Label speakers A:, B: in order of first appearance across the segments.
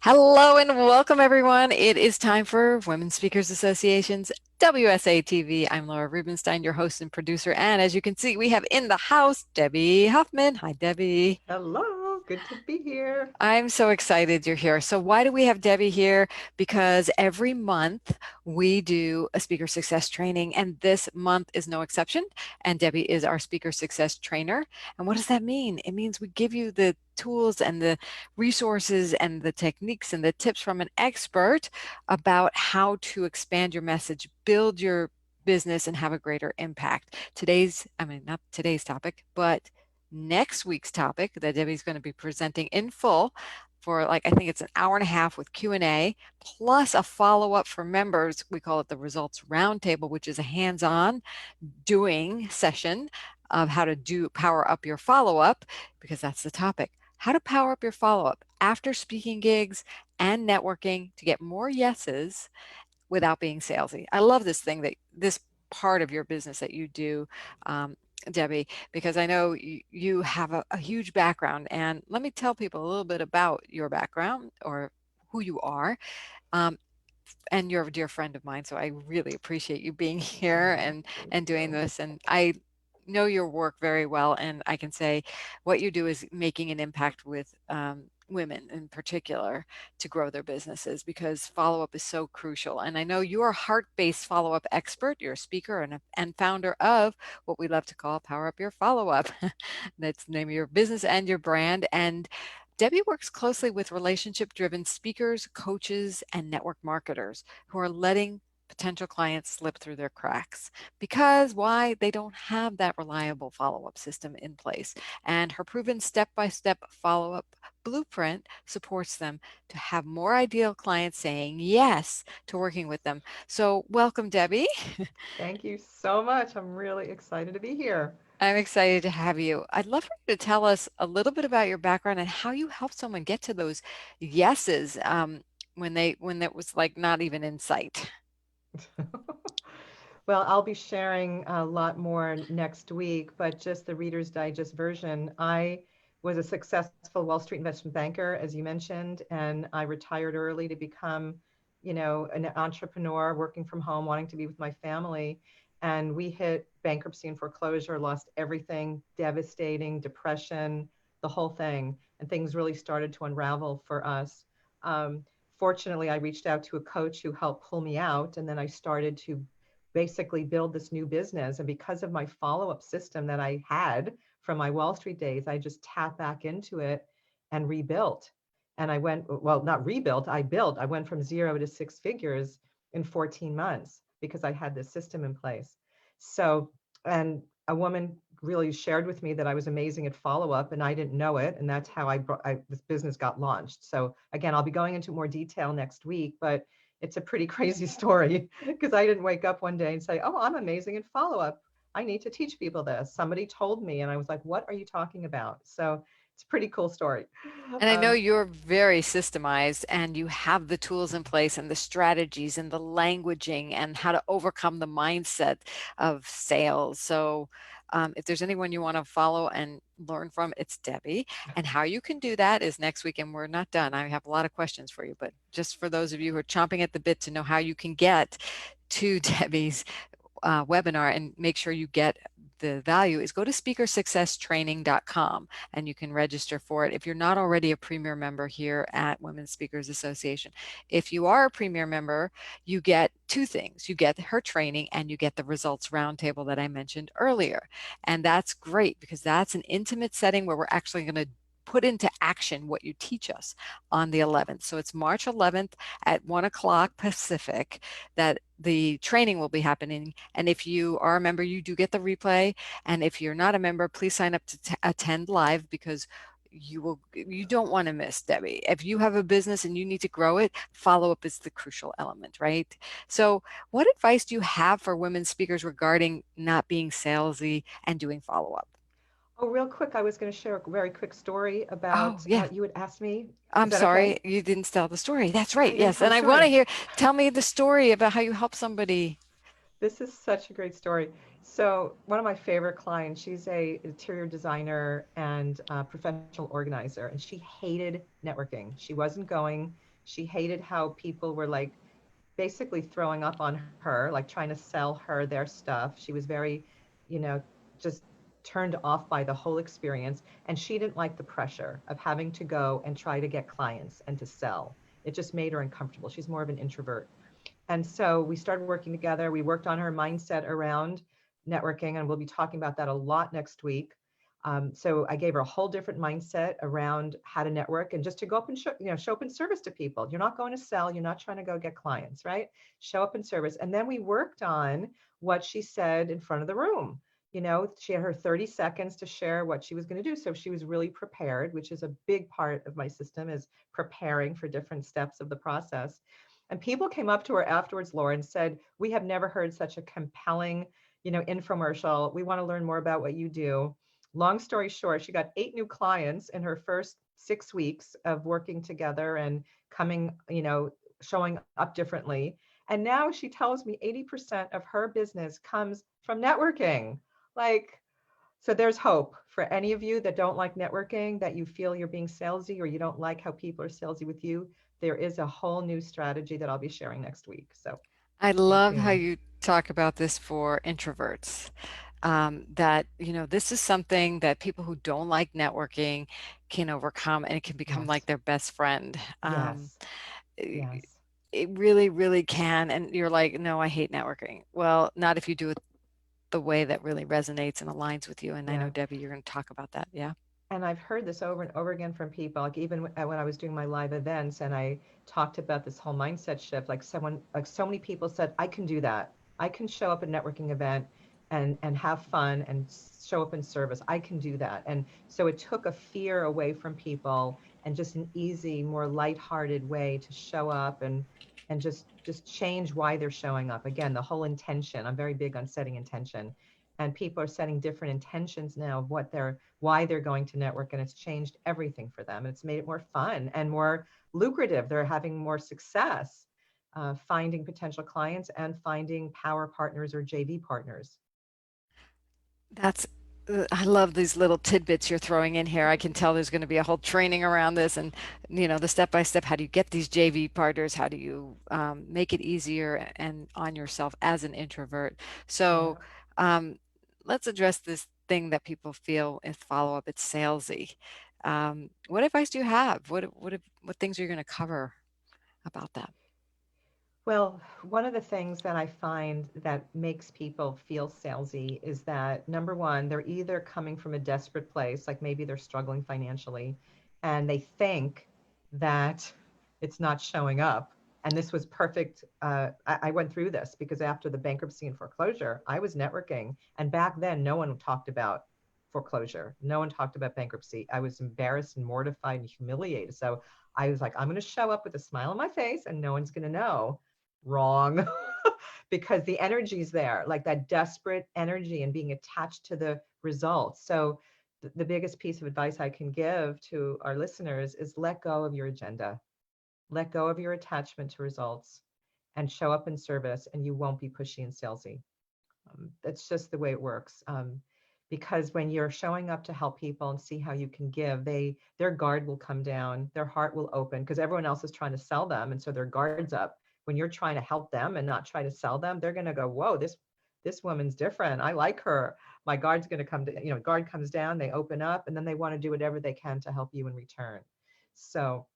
A: Hello and welcome, everyone. It is time for Women Speakers Association's WSA TV. I'm Laura Rubenstein, your host and producer. And as you can see, we have in the house Debbie Hoffman. Hi, Debbie.
B: Hello, good to be here.
A: I'm so excited you're here. So why do we have Debbie here? Because every month we do a speaker success training, and this month is no exception. And Debbie is our speaker success trainer. And what does that mean? It means we give you the tools and the resources and the techniques and the tips from an expert about how to expand your message, build your business, and have a greater impact. Not today's topic, but next week's topic that Debbie's going to be presenting in full for, like, I think it's an hour and a half with Q&A plus a follow-up for members. We call it the results roundtable, which is a hands-on doing session of how to do power up your follow-up, because that's the topic. How to power up your follow-up after speaking gigs and networking to get more yeses without being salesy. I love this part of your business that you do, um, Debbie, because I know you have a huge background. And let me tell people a little bit about your background or who you are. Um, and you're a dear friend of mine, so I really appreciate you being here
B: Oh, thank
A: and doing
B: you.
A: this. And I know your work very well, and I can say what you do is making an impact with women in particular to grow their businesses, because follow-up is so crucial. And I know you're a heart-based follow-up expert. You're a speaker and founder of what we love to call Power Up Your Follow-Up. That's the name of your business and your brand. And Debbie works closely with relationship-driven speakers, coaches, and network marketers who are letting potential clients slip through their cracks. Because why? They don't have that reliable follow-up system in place. And her proven step-by-step follow-up blueprint supports them to have more ideal clients saying yes to working with them. So welcome, Debbie.
B: Thank you so much. I'm really excited to be here.
A: I'm excited to have you. I'd love for you to tell us a little bit about your background and how you helped someone get to those yeses, when that was like not even in sight.
B: Well, I'll be sharing a lot more next week, but just the Reader's Digest version. I was a successful Wall Street investment banker, as you mentioned, and I retired early to become, an entrepreneur working from home, wanting to be with my family. And we hit bankruptcy and foreclosure, lost everything, devastating, depression, the whole thing. And things really started to unravel for us. Um, Fortunately, I reached out to a coach who helped pull me out, and then I started to basically build this new business. And because of my follow up system that I had from my Wall Street days, I just tapped back into it and rebuilt. And I went, well, not rebuilt, I built. I went from 0 to 6 figures in 14 months because I had this system in place. So, and a woman really shared with me that I was amazing at follow up and I didn't know it. And that's how this business got launched. So, again, I'll be going into more detail next week, but it's a pretty crazy story because I didn't wake up one day and say, "Oh, I'm amazing in follow up. I need to teach people this." Somebody told me, and I was like, "What are you talking about?" So it's a pretty cool story.
A: And I know
B: Um,
A: you're very systemized and you have the tools in place and the strategies and the languaging and how to overcome the mindset of sales. So, if there's anyone you want to follow and learn from, it's Debbie. And how you can do that is next week, and we're not done. I have a lot of questions for you, but just for those of you who are chomping at the bit to know how you can get to Debbie's webinar and make sure you get the value, is go to speakersuccesstraining.com and you can register for it if you're not already a premier member here at Women Speakers Association. If you are a premier member, you get two things. You get her training and you get the results roundtable that I mentioned earlier. And that's great because that's an intimate setting where we're actually going to put into action what you teach us on the 11th. So it's March 11th at 1 o'clock Pacific that the training will be happening. And if you are a member, you do get the replay. And if you're not a member, please sign up to attend live, because you don't want to miss, Debbie. If you have a business and you need to grow it, follow up is the crucial element, right? So what advice do you have for women speakers regarding not being salesy and doing follow up?
B: oh, real quick, I was going to share a very quick story
A: Oh,
B: about
A: yeah.
B: you had asked me. Is
A: I'm
B: that okay?
A: sorry, you didn't tell the story. That's
B: I
A: right.
B: didn't
A: Yes.
B: tell the
A: And I want to
B: story.
A: hear, tell me the story about how you help somebody.
B: This is such a great story. So one of my favorite clients, she's a interior designer and professional organizer, and she hated networking. She wasn't going. She hated how people were like basically throwing up on her, like trying to sell her their stuff. She was very, you know, just turned off by the whole experience. And she didn't like the pressure of having to go and try to get clients and to sell. It just made her uncomfortable. She's more of an introvert. And so we started working together. We worked on her mindset around networking, and we'll be talking about that a lot next week. So I gave her a whole different mindset around how to network and just to go up and show up in service to people. You're not going to sell. You're not trying to go get clients, right? Show up in service. And then we worked on what she said in front of the room. She had her 30 seconds to share what she was going to do. So she was really prepared, which is a big part of my system, is preparing for different steps of the process. And people came up to her afterwards, Laura, and said, "We have never heard such a compelling, infomercial. We want to learn more about what you do." Long story short, she got 8 new clients in her first 6 weeks of working together and coming, showing up differently. And now she tells me 80% of her business comes from networking. Like, so there's hope for any of you that don't like networking, that you feel you're being salesy or you don't like how people are salesy with you. There is a whole new strategy that I'll be sharing next week. So
A: I
B: stay
A: love how
B: tuned.
A: you talk about this for introverts. That, this is something that people who don't like networking can overcome, and it can become like
B: Yes,
A: their best friend.
B: yes,
A: I-
B: yes,
A: it really, really can. And you're like, no, I hate networking. Well, not if you do it the way that really resonates and aligns with you. And I know,
B: yeah.
A: Debbie, you're going to talk about that. Yeah.
B: And I've heard this over and over again from people, like even when I was doing my live events and I talked about this whole mindset shift, like so many people said, I can do that. I can show up at a networking event and have fun and show up in service. I can do that. And so it took a fear away from people and just an easy, more lighthearted way to show up and just change why they're showing up. Again, the whole intention. I'm very big on setting intention. And people are setting different intentions now of why they're going to network, and it's changed everything for them. It's made it more fun and more lucrative. They're having more success finding potential clients and finding power partners or JV partners.
A: That's, I love these little tidbits you're throwing in here. I can tell there's going to be a whole training around this, and the step by step. How do you get these JV partners? How do you make it easier and on yourself as an introvert?
B: Yeah.
A: So um, let's address this thing that people feel in follow up. It's salesy. What advice do you have? What things are you going to cover about that?
B: Well, one of the things that I find that makes people feel salesy is that number one, they're either coming from a desperate place, like maybe they're struggling financially, and they think that it's not showing up. And this was perfect. I went through this because after the bankruptcy and foreclosure, I was networking. And back then, no one talked about foreclosure. No one talked about bankruptcy. I was embarrassed and mortified and humiliated. So I was like, I'm going to show up with a smile on my face and no one's going to know. Wrong. Because the energy's there, like that desperate energy and being attached to the results. So the biggest piece of advice I can give to our listeners is let go of your agenda, let go of your attachment to results, and show up in service, and you won't be pushy and salesy. That's just the way it works. Because when you're showing up to help people and see how you can give, their guard will come down, their heart will open because everyone else is trying to sell them, and so their guard's up. When you're trying to help them and not try to sell them, they're going to go, "Whoa, this woman's different. I like her." My guard's going to come to, guard comes down, they open up, and then they want to do whatever they can to help you in return. So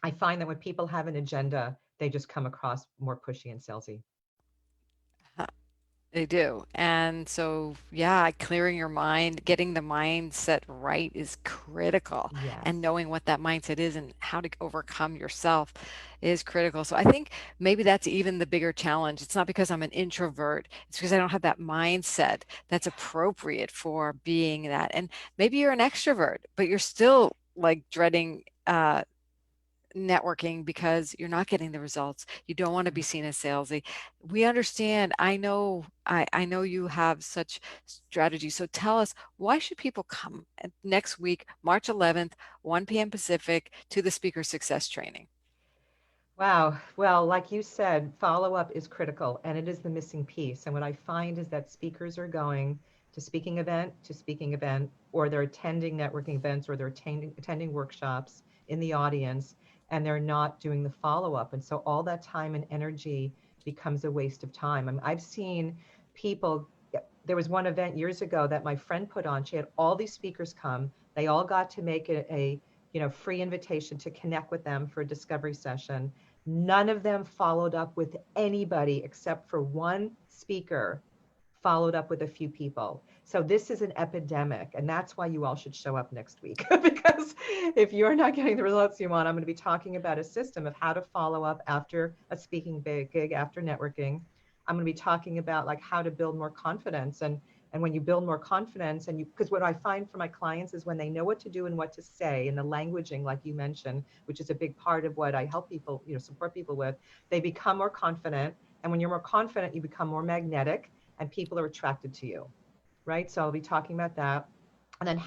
B: I find that when people have an agenda, they just come across more pushy and salesy.
A: They do. And so, yeah, clearing your mind, getting the mindset right is critical. And
B: Yes.
A: knowing what that mindset is and how to overcome yourself is critical. So, I think maybe that's even the bigger challenge. It's not because I'm an introvert, it's because I don't have that mindset that's appropriate for being that. And maybe you're an extrovert, but you're still like dreading networking because you're not getting the results. You don't want to be seen as salesy. We understand. I know you have such strategy. So tell us, why should people come next week, March 11th, 1 p.m. Pacific, to the Speaker Success Training?
B: Wow. Well, like you said, follow up is critical and it is the missing piece. And what I find is that speakers are going to speaking event, or they're attending networking events, or they're attending workshops in the audience, and they're not doing the follow up. And so all that time and energy becomes a waste of time. I mean, I've seen people, there was one event years ago that my friend put on. She had all these speakers come. They all got to make a free invitation to connect with them for a discovery session. None of them followed up with anybody except for one speaker followed up with a few people. So this is an epidemic, and that's why you all should show up next week. Because if you're not getting the results you want, I'm going to be talking about a system of how to follow up after a speaking gig, after networking. I'm going to be talking about like how to build more confidence, and when you build more confidence, and you, because what I find for my clients is when they know what to do and what to say, and the languaging, like you mentioned, which is a big part of what I help people, support people with, they become more confident. And when you're more confident, you become more magnetic, and people are attracted to you, right? So I'll be talking about that. And then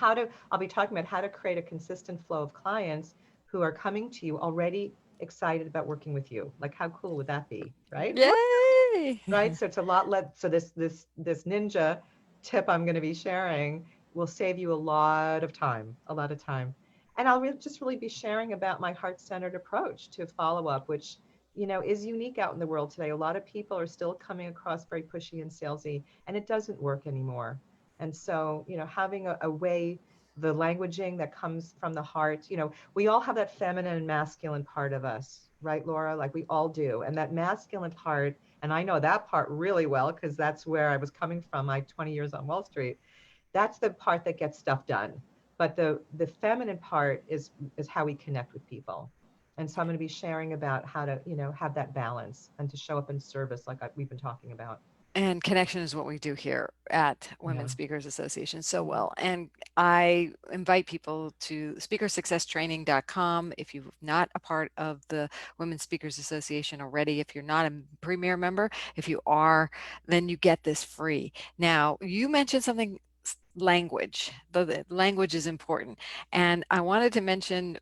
B: I'll be talking about how to create a consistent flow of clients who are coming to you already excited about working with you. Like, how cool would that be, right?
A: Yay!
B: Right? So it's a lot less. So this ninja tip I'm going to be sharing will save you a lot of time. And just really be sharing about my heart-centered approach to follow up, which is unique out in the world today. A lot of people are still coming across very pushy and salesy, and it doesn't work anymore. And so, having a way, the languaging that comes from the heart, we all have that feminine and masculine part of us, right, Laura? Like we all do. And that masculine part, and I know that part really well because that's where I was coming from my 20 years on Wall Street. That's the part that gets stuff done. But the feminine part is how we connect with people. And so I'm going to be sharing about how to, have that balance and to show up in service like we've been talking about.
A: And connection is what we do here at Women
B: Yeah.
A: Speakers Association so well. And I invite people to speakersuccesstraining.com if you're not a part of the Women Speakers Association already. If you're not a premier member, if you are, then you get this free. Now, you mentioned something, language. The language is important. And I wanted to mention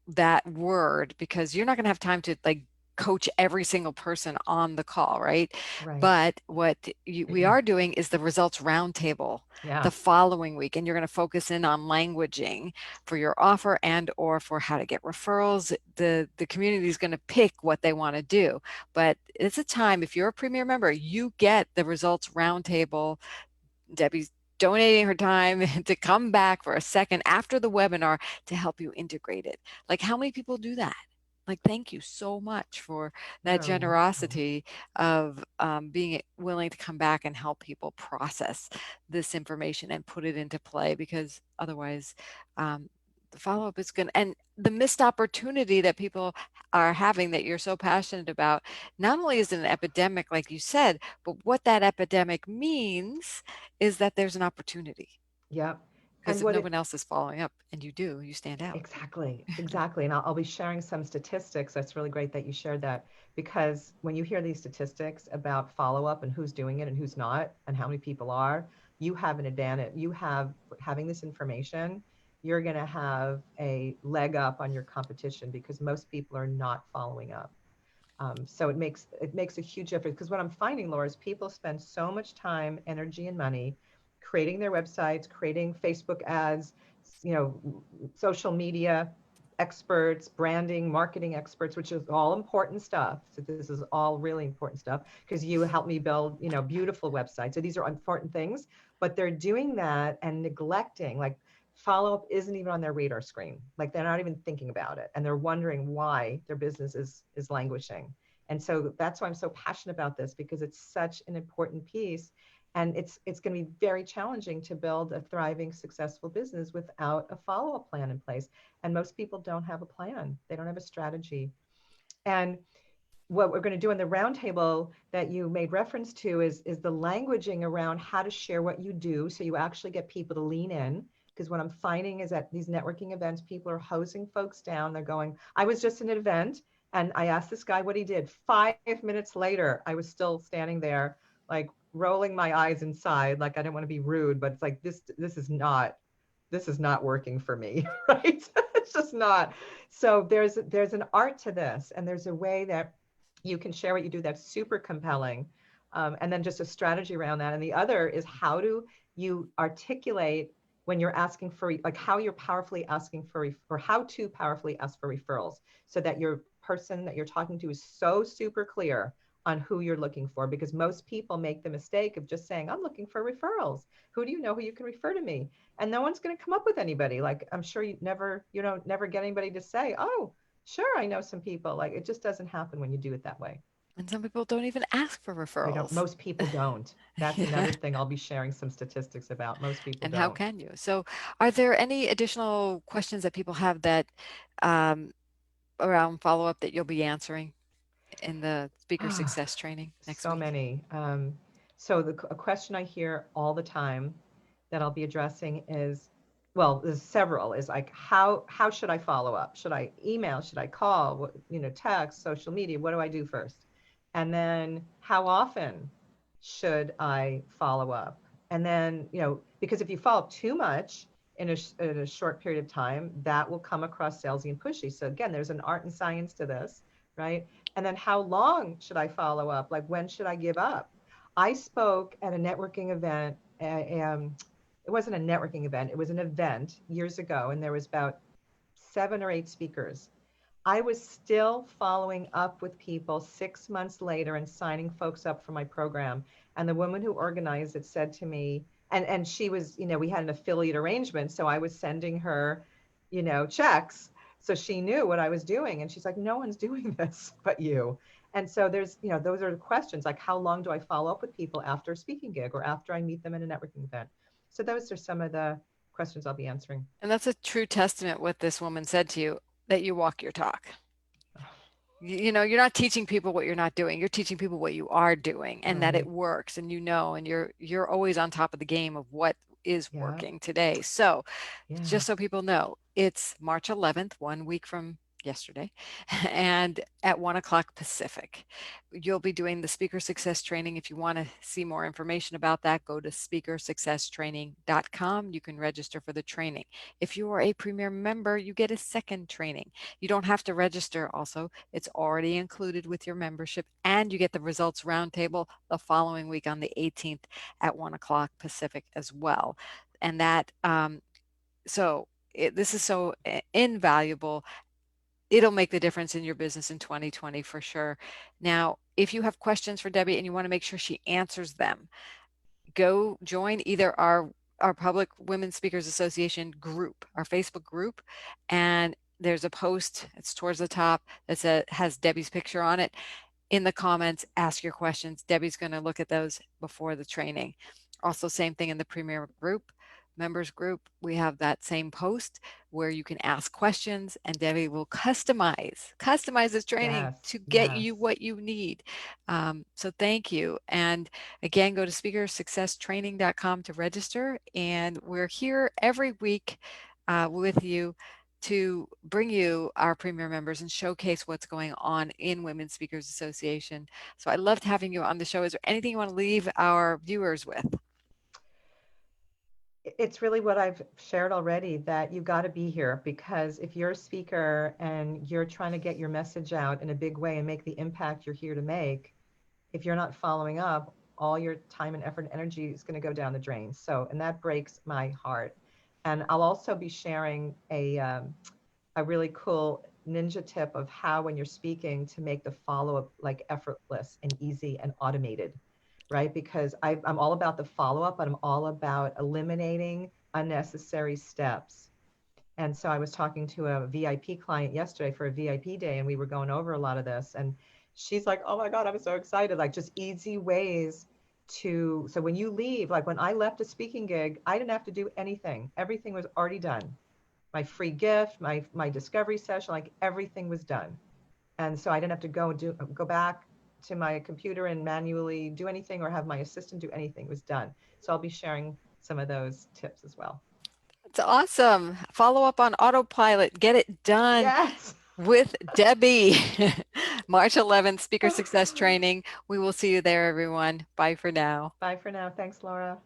A: that word because you're not going to have time to like coach every single person on the call, right?
B: Right.
A: But what we are doing is the results roundtable the
B: Yeah.
A: following week, and you're going to focus in on languaging for your offer and or for how to get referrals. The community is going to pick what they want to do, but it's a time, if you're a premier member, you get the results roundtable. Debbie's donating her time to come back for a second after the webinar to help you integrate it. Like, how many people do that? Like, thank you so much for that
B: You're welcome.
A: generosity of being willing to come back and help people process this information and put it into play, because otherwise, the follow up is going to, and the missed opportunity that people are having that you're so passionate about, not only is it an epidemic, like you said, but what that epidemic means is that there's an opportunity.
B: Yep.
A: Because
B: And
A: if
B: what
A: no
B: it
A: one else is following up and you do, you stand out.
B: Exactly, exactly. And I'll be sharing some statistics. That's really great that you shared that, because when you hear these statistics about follow up and who's doing it and who's not and how many people are, you have an advantage. You have having this information, you're going to have a leg up on your competition because most people are not following up. So it makes a huge difference, because what I'm finding, Laura, is people spend so much time, energy, and money creating their websites, creating Facebook ads, social media experts, branding, marketing experts, which is all important stuff. So this is all really important stuff because you help me build, beautiful websites. So these are important things, but they're doing that and neglecting, like, follow up isn't even on their radar screen. Like they're not even thinking about it, and they're wondering why their business is languishing. And so that's why I'm so passionate about this, because it's such an important piece, and it's going to be very challenging to build a thriving, successful business without a follow-up plan in place. And most people don't have a plan. They don't have a strategy. And what we're going to do in the roundtable that you made reference to is the languaging around how to share what you do, so you actually get people to lean in. Because what I'm finding is that these networking events, people are hosing folks down. They're going, I was just in an event and I asked this guy what he did. 5 minutes later, I was still standing there, like rolling my eyes inside, like I didn't want to be rude, but it's like this is not this is not working for me, right? It's just not. So there's an art to this, and there's a way that you can share what you do that's super compelling, and then just a strategy around that. And the other is, how do you articulate when you're asking for, like, how you're powerfully asking for, or how to powerfully ask for referrals, so that your person that you're talking to is so super clear on who you're looking for. Because most people make the mistake of just saying, I'm looking for referrals. Who do you know who you can refer to me? And no one's going to come up with anybody. Like, I'm sure never get anybody to say, oh, sure, I know some people. Like, it just doesn't happen when you do it that way.
A: And some people don't even ask for
B: They don't,
A: referrals.
B: most people don't. That's
A: Yeah.
B: another thing I'll be sharing some statistics about. Most people
A: And how
B: don't.
A: can you? So, are there any additional questions that people have that um, around follow up that you'll be answering in the speaker
B: Ah,
A: success training next
B: so
A: week?
B: many. So a question I hear all the time that I'll be addressing is, well, there's several, is like, how should I follow up? Should I email? Should I call? Text, social media? What do I do first? And then, how often should I follow up? And then, because if you follow up too much in a short period of time, that will come across salesy and pushy. So again, there's an art and science to this, right? And then, how long should I follow up? Like, when should I give up? I spoke at a networking event. It wasn't a networking event, it was an event years ago, and there was about 7 or 8 speakers. I was still following up with people 6 months later and signing folks up for my program. And the woman who organized it said to me, and she was, we had an affiliate arrangement. So I was sending her, checks. So she knew what I was doing. And she's like, no one's doing this but you. And so there's, those are the questions, like, how long do I follow up with people after a speaking gig or after I meet them in a networking event? So those are some of the questions I'll be answering.
A: And that's a true testament what this woman said to you, that you walk your talk. You're not teaching people what you're not doing. You're teaching people what you are doing and that it
B: Right.
A: works, and and you're always on top of the game of what is
B: Yeah.
A: working today. So
B: Yeah.
A: just so people know, it's March 11th, 1 week from yesterday, and at 1 o'clock Pacific. You'll be doing the speaker success training. If you want to see more information about that, go to speakersuccesstraining.com. You can register for the training. If you are a premier member, you get a second training. You don't have to register also. It's already included with your membership, and you get the results roundtable the following week on the 18th at 1 o'clock Pacific as well. And this is so invaluable. It'll make the difference in your business in 2020 for sure. Now, if you have questions for Debbie and you want to make sure she answers them, go join either our Public Women Speakers Association group, our Facebook group, and there's a post, it's towards the top, that has Debbie's picture on it. In the comments, ask your questions. Debbie's going to look at those before the training. Also, same thing in the Premier group, members group. We have that same post where you can ask questions, and Debbie will customize this training
B: Yes.
A: to get you
B: Yes.
A: what you need. So thank you. And again, go to speakersuccesstraining.com to register. And we're here every week with you to bring you our premier members and showcase what's going on in Women Speakers Association. So I loved having you on the show. Is there anything you want to leave our viewers with?
B: It's really what I've shared already, that you got to be here, because if you're a speaker and you're trying to get your message out in a big way and make the impact you're here to make, if you're not following up, all your time and effort and energy is going to go down the drain. So, and that breaks my heart. And I'll also be sharing a really cool ninja tip of how, when you're speaking, to make the follow-up like effortless and easy and automated, right? Because I'm all about the follow-up, but I'm all about eliminating unnecessary steps. And so I was talking to a VIP client yesterday for a VIP day, and we were going over a lot of this. And she's like, oh my God, I'm so excited. Like, just easy ways so when you leave, like when I left a speaking gig, I didn't have to do anything. Everything was already done. My free gift, my discovery session, like everything was done. And so I didn't have to go back to my computer and manually do anything or have my assistant do anything. It was done. So I'll be sharing some of those tips as well.
A: It's awesome. Follow up on autopilot. Get it done
B: Yes.
A: with Debbie. March 11th, Speaker Success Training. We will see you there, everyone. Bye for now.
B: Bye for now. Thanks, Laura.